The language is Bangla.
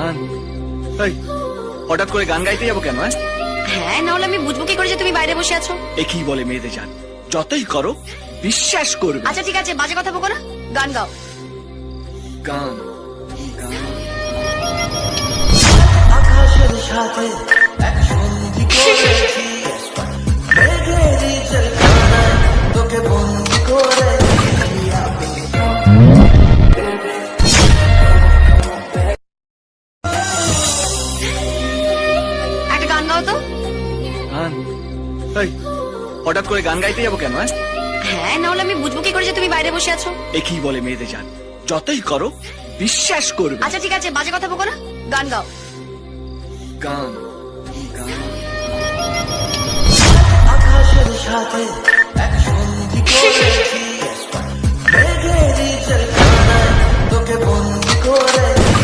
গান এই হঠাৎ করে গান গাইতে যাবো কেন? হ্যাঁ, না হলে আমি বুঝবো কি করে যে তুমি বাইরে বসে আছো? এ কি বলে মেয়েদের জান, যতই করো বিশ্বাস করবে। আচ্ছা ঠিক আছে, বাজে কথা বলো না, গান গাও। গান গান আকাশের সাথে এক সন্ধি করেছি, মেঘেরই জলখানায় তোকে বন্দি করেছি। একটা গান গাও তো। গান এই হঠাৎ করে গান গাইতে যাবো কেন? হ্যাঁ, না হলে আমি বুঝবো কি করে যে তুমি বাইরে বসে আছো? এ কি বলে মেয়েদের জান, যতই করো বিশ্বাস করবে। আচ্ছা ঠিক আছে, বাজে কথা বলো না, গান গাও। গান গান আকাশের সাথে এক সন্ধি করেছি, মেঘেরই জলখানায় তোকে বন্দি করেছি।